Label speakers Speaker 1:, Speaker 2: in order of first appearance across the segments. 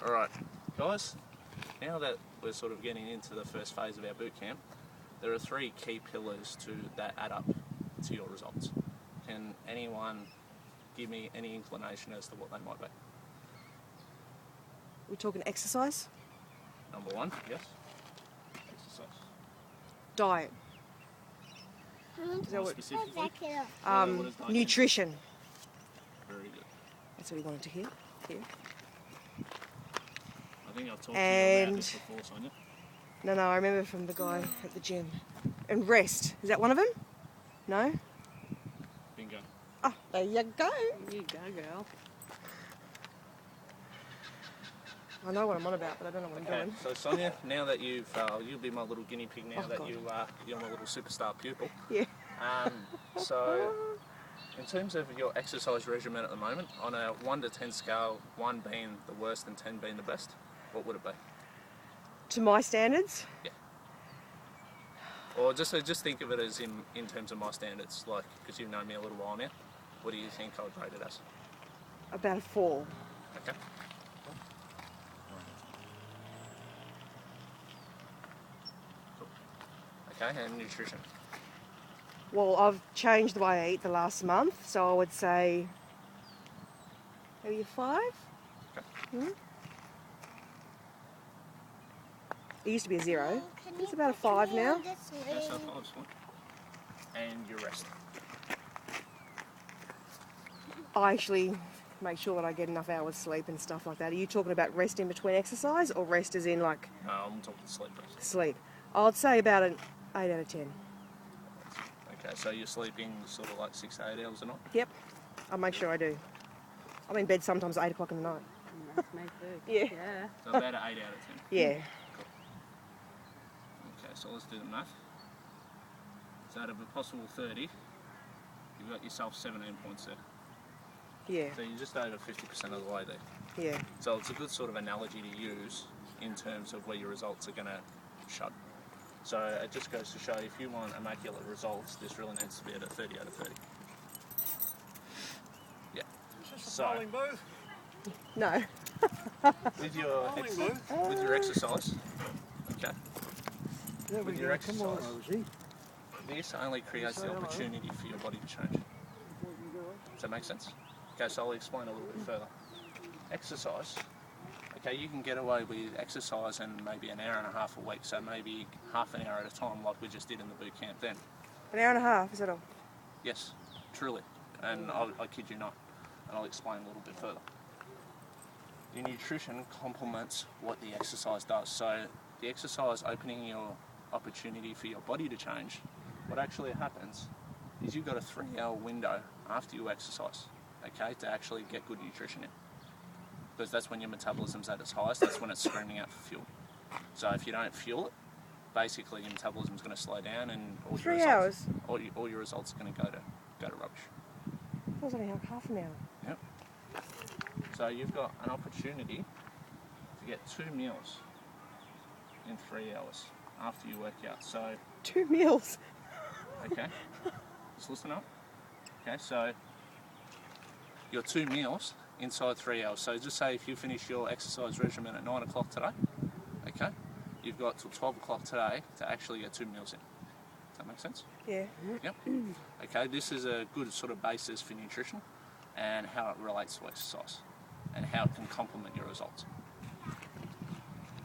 Speaker 1: Alright, guys, now that we're sort of getting into the first phase of our boot camp, there are 3 key pillars that add up to your results. Can anyone give me any inclination as to what they might be?
Speaker 2: We're talking exercise?
Speaker 1: Number 1, yes. Exercise.
Speaker 2: Diet.
Speaker 1: Is that what specifically? What is diet?
Speaker 2: Nutrition.
Speaker 1: Very good.
Speaker 2: That's what we wanted to hear. Yeah.
Speaker 1: I think I've talked to you about this before, Sonia.
Speaker 2: No, I remember from the guy at the gym. And rest. Is that one of them? No?
Speaker 1: Bingo.
Speaker 2: Oh, there you go.
Speaker 3: There you go, girl.
Speaker 2: I know what I'm on about, but I don't know what I'm doing.
Speaker 1: So Sonia, now that you'll be my little guinea pig now that
Speaker 2: God.
Speaker 1: you're my little superstar pupil.
Speaker 2: Yeah.
Speaker 1: So, in terms of your exercise regimen at the moment, on a 1 to 10 scale, 1 being the worst and 10 being the best, what would it be?
Speaker 2: To my standards?
Speaker 1: Yeah. Or just think of it as in terms of my standards, like, because you've known me a little while now. What do you think I would rate it as?
Speaker 2: About a 4.
Speaker 1: Okay. Cool. Okay, and nutrition.
Speaker 2: Well, I've changed the way I eat the last month, so I would say maybe a 5.
Speaker 1: Okay.
Speaker 2: It used to be a 0. It's about a 5 now.
Speaker 1: Yeah, so 5's fine. And your rest.
Speaker 2: I actually make sure that I get enough hours sleep and stuff like that. Are you talking about rest in between exercise or rest as in like
Speaker 1: No, I'm talking sleep rest.
Speaker 2: sleep? I'd say about an 8 out of 10.
Speaker 1: Okay, so you're sleeping sort of like 6 to 8 hours a night?
Speaker 2: Yep, I make sure I do. I'm in bed sometimes at 8 o'clock in the night.
Speaker 3: That's me too.
Speaker 2: Yeah.
Speaker 3: Yeah.
Speaker 1: So about an 8 out of 10.
Speaker 2: Yeah.
Speaker 1: Okay, so let's do the math. So out of a possible 30, you've got yourself 17 points there.
Speaker 2: Yeah.
Speaker 1: So you're just over 50% of the way there.
Speaker 2: Yeah.
Speaker 1: So it's a good sort of analogy to use in terms of where your results are going to show. So it just goes to show if you want immaculate results, this really needs to be at a 30 out of 30. Yeah. So
Speaker 2: No.
Speaker 1: with your exercise, okay. With your exercise, this only creates the opportunity for your body to change. Does that make sense? Okay, so I'll explain a little bit further. Exercise, okay, you can get away with exercise in maybe an hour and a half a week, so maybe half an hour at a time like we just did in the boot camp then.
Speaker 2: An hour and a half, is that all?
Speaker 1: Yes, truly. And I kid you not, and I'll explain a little bit further. Your nutrition complements what the exercise does. So the exercise opening your opportunity for your body to change, what actually happens is you've got a 3-hour window after you exercise, okay, to actually get good nutrition in. Because that's when your metabolism's at its highest, that's when it's screaming out for fuel. So if you don't fuel it, basically your metabolism's going to slow down and all
Speaker 2: 3
Speaker 1: your
Speaker 2: hours?
Speaker 1: results, all your results are going to go to rubbish.
Speaker 2: It was only half an hour.
Speaker 1: Yep. So you've got an opportunity to get 2 meals in 3 hours after you work out. So,
Speaker 2: 2 meals?
Speaker 1: okay, just listen up. Okay, so your 2 meals inside 3 hours. So just say if you finish your exercise regimen at 9 o'clock today, okay, you've got till 12 o'clock today to actually get 2 meals in. Does that make sense?
Speaker 2: Yeah.
Speaker 1: Yep. Okay, this is a good sort of basis for nutrition and how it relates to exercise and how it can complement your results.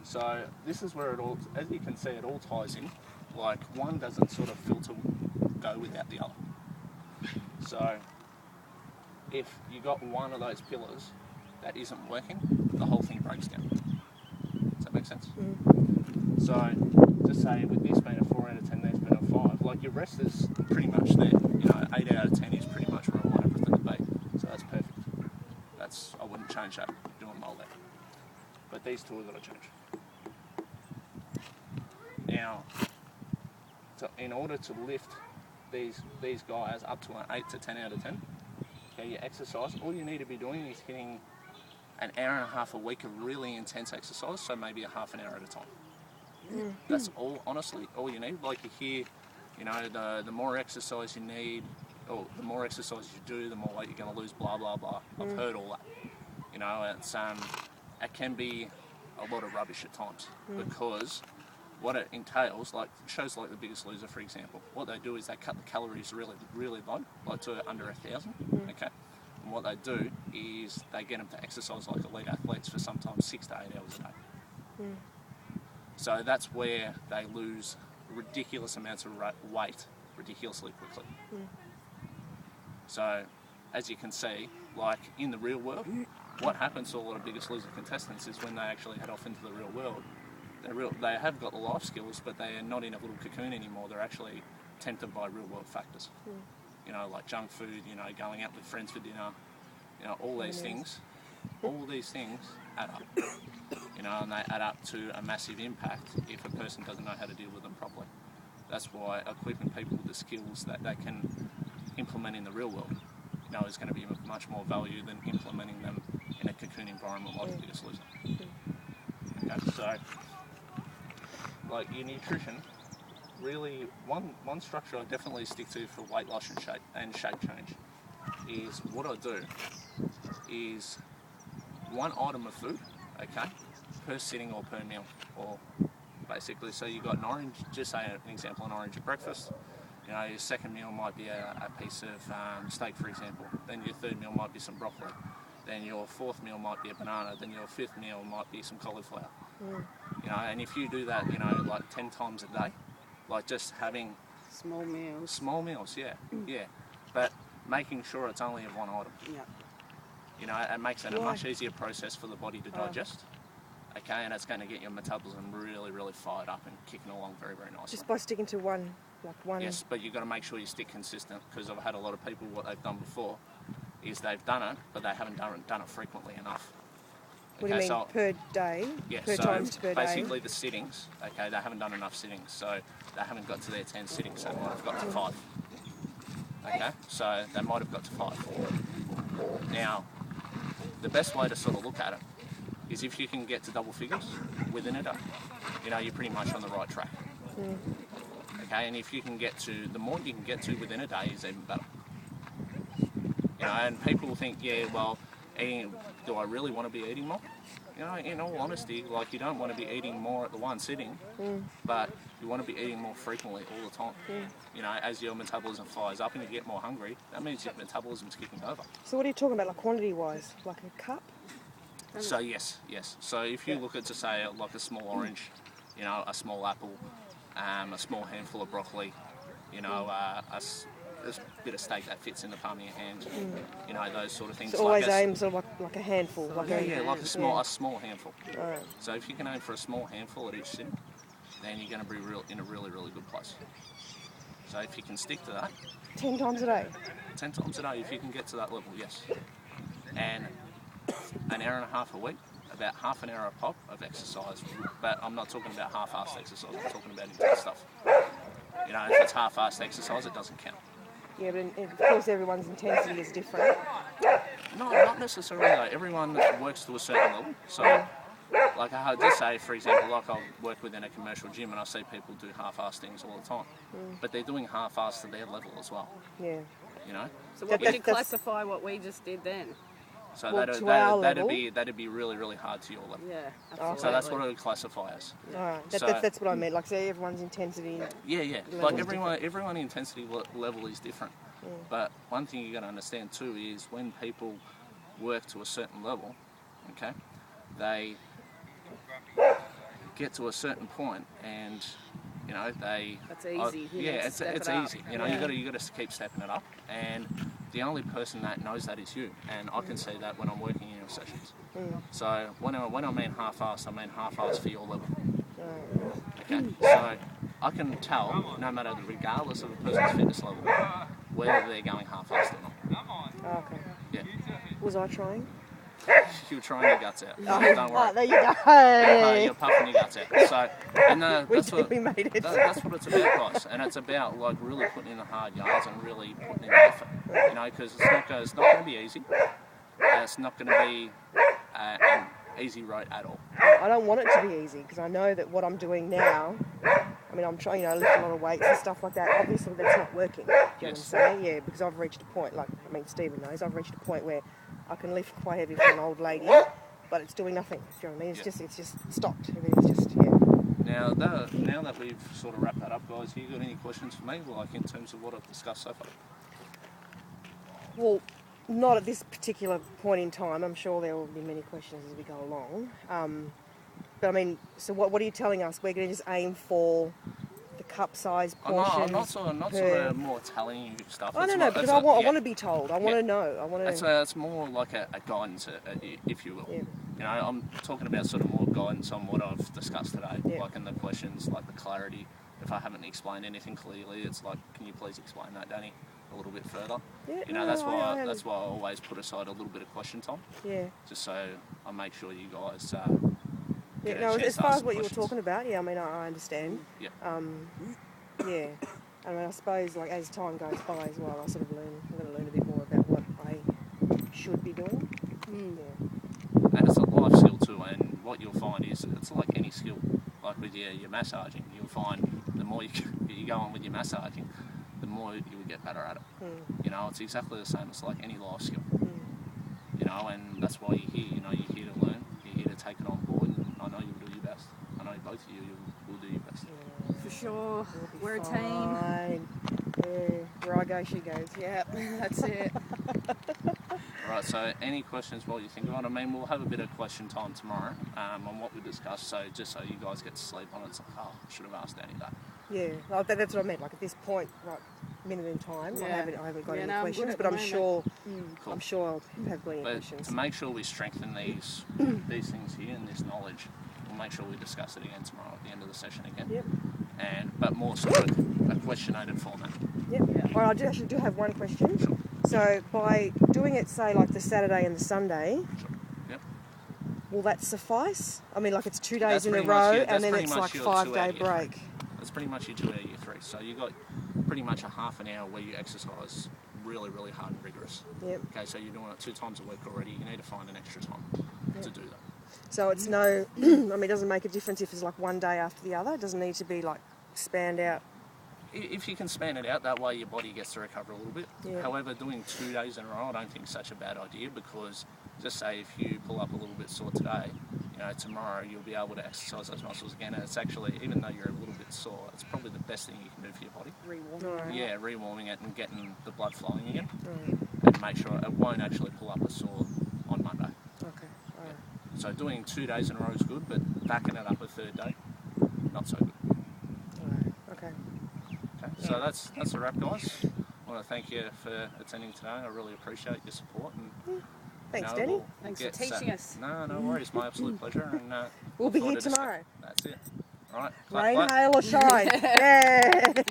Speaker 1: So this is where it all, as you can see, it all ties in. Like one doesn't sort of go without the other. So if you got one of those pillars that isn't working, the whole thing breaks down. Does that make sense?
Speaker 2: Mm.
Speaker 1: So just say with this being a 4 out of 10, this being a 5, like your rest is pretty much there. You know, 8 out of 10 is pretty much where I want everything to be. So that's perfect. I wouldn't change that, doing well there. But these two are going to change. Now, in order to lift these guys up to an 8 to 10 out of 10, okay, your exercise, all you need to be doing is hitting an hour and a half a week of really intense exercise, so maybe a half an hour at a time.
Speaker 2: Mm.
Speaker 1: That's all you need. Like you hear, you know, the more exercise you need, or the more exercise you do, the more weight you're going to lose, blah, blah, blah. I've heard all that. You know, it's, it can be a lot of rubbish at times because what it entails, like shows like The Biggest Loser, for example, what they do is they cut the calories really, really low, like to under 1,000. Okay, and what they do is they get them to exercise like elite athletes for sometimes 6 to 8 hours a day. So that's where they lose ridiculous amounts of weight ridiculously quickly. So, as you can see, like in the real world, what happens to a lot of Biggest Loser contestants is when they actually head off into the real world, they have got the life skills, but they are not in a little cocoon anymore. They're actually tempted by real world factors. You know, like junk food, you know, going out with friends for dinner, you know, all these things add up. You know, and they add up to a massive impact if a person doesn't know how to deal with them properly. That's why equipping people with the skills that they can implement in the real world, you know, is going to be of much more value than implementing them in a cocoon environment like The Biggest Loser. Okay, so like your nutrition, really one structure I definitely stick to for weight loss and shape change is what I do is one item of food, okay, per sitting or per meal, or basically, so you got an orange, just say an example, an orange at breakfast. You know, your second meal might be a piece of steak, for example. Then your third meal might be some broccoli. Then your fourth meal might be a banana. Then your fifth meal might be some cauliflower. You know, and if you do that, you know, like 10 times a day, like just having
Speaker 3: Small meals.
Speaker 1: small meals, yeah, but making sure it's only of one item.
Speaker 3: Yeah.
Speaker 1: You know, it makes it a
Speaker 2: Why?
Speaker 1: much easier process for the body to digest. Okay, and it's going to get your metabolism really, really fired up and kicking along very, very nicely.
Speaker 2: Just by sticking to one.
Speaker 1: Yes, but you've got to make sure you stick consistent, because I've had a lot of people, what they've done before is they've done it, but they haven't done it frequently enough.
Speaker 2: What do you mean,
Speaker 1: so,
Speaker 2: per day?
Speaker 1: yeah,
Speaker 2: Per
Speaker 1: so
Speaker 2: times per day?
Speaker 1: basically the sittings, okay, they haven't done enough sittings, so they haven't got to their 10 sittings, so they might have got to 5. Okay, so they might have got to 5. Now, the best way to sort of look at it is if you can get to double figures within a day, you know, you're pretty much on the right track. Okay, and if you can get to, the more you can get to within a day is even better. You know, and people think, yeah, well, do I really want to be eating more? You know, in all honesty, like you don't want to be eating more at the one sitting, but you want to be eating more frequently all the time. You know, as your metabolism fires up and you get more hungry, that means your metabolism's kicking over.
Speaker 2: So what are you talking about, like quantity-wise? Like a cup?
Speaker 1: So yes. So if you look at, to say, like a small orange, you know, a small apple, a small handful of broccoli, you know, a bit of steak that fits in the palm of your hand, you know, those sort of things.
Speaker 2: So always aim sort of like a handful. Like
Speaker 1: a small handful.
Speaker 2: Alright.
Speaker 1: So if you can aim for a small handful at each sitting, then you're going to be in a really, really good place. So if you can stick to that,
Speaker 2: 10 times a day?
Speaker 1: 10 times a day, if you can get to that level, yes. And an hour and a half a week, about half an hour a pop of exercise, but I'm not talking about half-assed exercise, I'm talking about intense stuff. You know, if it's half-assed exercise, it doesn't count.
Speaker 2: Yeah, but of course everyone's intensity is different.
Speaker 1: No, not necessarily though. Everyone works to a certain level. So, like I just say, for example, like I'll work within a commercial gym and I see people do half-assed things all the time. But they're doing half-assed to their level as well,
Speaker 2: Yeah.
Speaker 1: you know?
Speaker 3: So what
Speaker 2: That-
Speaker 3: would you
Speaker 2: that's-
Speaker 3: classify what we just did then?
Speaker 1: So
Speaker 2: Well, to our level.
Speaker 1: that'd be really, really hard to your level.
Speaker 3: Yeah,
Speaker 2: Oh,
Speaker 3: absolutely.
Speaker 1: So that's what it would classify as.
Speaker 2: Alright,
Speaker 1: So-
Speaker 2: that's what I meant. Like, say everyone's intensity.
Speaker 1: Yeah.
Speaker 2: Level
Speaker 1: Like
Speaker 2: is
Speaker 1: everyone intensity level is different. But one thing you got to understand too is when people work to a certain level, okay, they get to a certain point and you know they.
Speaker 3: That's easy. You
Speaker 1: yeah,
Speaker 3: need to
Speaker 1: it's
Speaker 3: step it up.
Speaker 1: easy. You know,
Speaker 3: Yeah.
Speaker 1: you got to keep stepping it up, and the only person that knows that is you. And I can see that when I'm working in your sessions. So when I mean half-assed, I mean half-assed for your level. Okay, so I can tell, no matter regardless of a person's fitness level, whether they're going half-assed or not.
Speaker 2: Oh, okay.
Speaker 1: Yeah,
Speaker 2: Was I trying?
Speaker 1: you're trying your guts out. Don't
Speaker 2: Oh,
Speaker 1: worry.
Speaker 2: there you go.
Speaker 1: You're puffing your guts out. So, and
Speaker 2: We made it.
Speaker 1: that's what it's about, guys. And it's about like really putting in the hard yards and really putting in the effort. You know, because it's not going to be easy. It's not going to be an easy road at all.
Speaker 2: I don't want it to be easy because I know that what I'm doing now, I mean, I'm trying, you know, lift a lot of weights and stuff like that. Obviously, that's not working. Do you know what I'm
Speaker 1: Yes.
Speaker 2: saying? Yeah, because I've reached a point, like, I mean, Stephen knows, I've reached a point where I can lift quite heavy for an old lady, but it's doing nothing. Do you know what I mean?
Speaker 1: Yeah.
Speaker 2: It's just stopped. Everything's just
Speaker 1: Now that we've sort of wrapped that up, guys, you got any questions for me, like in terms of what I've discussed so far?
Speaker 2: Well, not at this particular point in time. I'm sure there will be many questions as we go along. But I mean, so what are you telling us? We're going to just aim for the cup size portions.
Speaker 1: I'm not sort of more telling you stuff.
Speaker 2: I
Speaker 1: It's
Speaker 2: don't know,
Speaker 1: more-
Speaker 2: because
Speaker 1: it's
Speaker 2: I
Speaker 1: a-
Speaker 2: want
Speaker 1: yeah.
Speaker 2: to be told. I want to know. I want to.
Speaker 1: It's more like a guidance, if you will.
Speaker 2: Yeah.
Speaker 1: You know, I'm talking about sort of more guidance on what I've discussed today,
Speaker 2: Yeah.
Speaker 1: like in the questions, like the clarity. If I haven't explained anything clearly, it's like, can you please explain that, Danny, a little bit further?
Speaker 2: Yeah,
Speaker 1: You know,
Speaker 2: no,
Speaker 1: that's
Speaker 2: I
Speaker 1: why I always put aside a little bit of question time,
Speaker 2: Yeah.
Speaker 1: just so I make sure you guys.
Speaker 2: Yeah,
Speaker 1: get a
Speaker 2: no,
Speaker 1: chance
Speaker 2: as
Speaker 1: to
Speaker 2: far
Speaker 1: ask
Speaker 2: as
Speaker 1: some
Speaker 2: what you were
Speaker 1: questions.
Speaker 2: talking about, yeah, I mean, I understand.
Speaker 1: Yeah.
Speaker 2: Yeah. I mean, I suppose, like, as time goes by as well, I'm going to learn a bit more about what I should be doing. Yeah.
Speaker 1: And it's a life skill too, and what you'll find is it's like any skill. Like with your massaging, you'll find the more you go on with your massaging, the more you will get better at it. You know, it's exactly the same as like any life skill. You know, and that's why you're here. You know, you're here to learn. You're here to take it on board, and I know you'll do your best. I know both of you will do your best.
Speaker 3: For sure.
Speaker 2: We'll be
Speaker 3: We're a team.
Speaker 2: fine. Yeah, where I go, she goes. Yeah, that's it.
Speaker 1: Right, so any questions while you think about it? I mean, we'll have a bit of question time tomorrow on what we discussed, so just so you guys get to sleep on it, it's like, oh, I should have asked Danny that.
Speaker 2: Yeah, like, that's what I meant. Like at this point, right, minute in time, I
Speaker 3: Yeah.
Speaker 2: haven't got
Speaker 3: Yeah,
Speaker 2: any
Speaker 3: no, I'm good
Speaker 2: questions,
Speaker 3: at
Speaker 2: but
Speaker 3: the
Speaker 2: I'm
Speaker 3: moment.
Speaker 2: sure,
Speaker 1: Cool.
Speaker 2: I'm sure I'll have plenty of
Speaker 1: But
Speaker 2: questions.
Speaker 1: to make sure we strengthen these things here and this knowledge, we'll make sure we discuss it again tomorrow at the end of the session again.
Speaker 2: Yep.
Speaker 1: But more sort of a questionated format.
Speaker 2: Yep. Well, I actually do have one question.
Speaker 1: Sure.
Speaker 2: So by doing it, say, like the Saturday and the Sunday,
Speaker 1: Sure. Yep.
Speaker 2: will that suffice? I mean, like it's 2
Speaker 1: That's
Speaker 2: days in a
Speaker 1: pretty much
Speaker 2: row,
Speaker 1: your- that's
Speaker 2: and then
Speaker 1: pretty
Speaker 2: it's
Speaker 1: much
Speaker 2: like
Speaker 1: your
Speaker 2: 5
Speaker 1: 2
Speaker 2: day
Speaker 1: out of your
Speaker 2: break.
Speaker 1: That's pretty much your 2 out of your 3. So you got pretty much a half an hour where you exercise really, really hard and rigorous.
Speaker 2: Yep.
Speaker 1: Okay, so you're doing it 2 times a week already. You need to find an extra time to do that.
Speaker 2: So it's no, I mean, it doesn't make a difference if it's like one day after the other. It doesn't need to be like spanned out.
Speaker 1: If you can span it out, that way your body gets to recover a little bit.
Speaker 2: Yeah.
Speaker 1: However, doing 2 days in a row, I don't think is such a bad idea, because just say if you pull up a little bit sore today, you know, tomorrow you'll be able to exercise those muscles again. And it's actually, even though you're a little bit sore, it's probably the best thing you can do for your body.
Speaker 2: Right.
Speaker 1: Yeah, rewarming it and getting the blood flowing again,
Speaker 2: Right.
Speaker 1: and make sure it won't actually pull up a sore on Monday.
Speaker 2: Okay. All right.
Speaker 1: So doing 2 days in a row is good, but backing it up a third day, not so good.
Speaker 2: All right. Okay.
Speaker 1: Okay, so that's a wrap, guys. I want to thank you for attending today. I really appreciate your support. And,
Speaker 2: Thanks,
Speaker 1: you know,
Speaker 2: Danny.
Speaker 1: we'll
Speaker 3: Thanks
Speaker 1: get
Speaker 3: for teaching us.
Speaker 1: No, no worries. My absolute pleasure. And
Speaker 2: We'll be
Speaker 1: look
Speaker 2: here
Speaker 1: forward to
Speaker 2: tomorrow.
Speaker 1: That's it. All right. Clap,
Speaker 2: Rain,
Speaker 1: clap.
Speaker 2: hail, or shine. Yeah.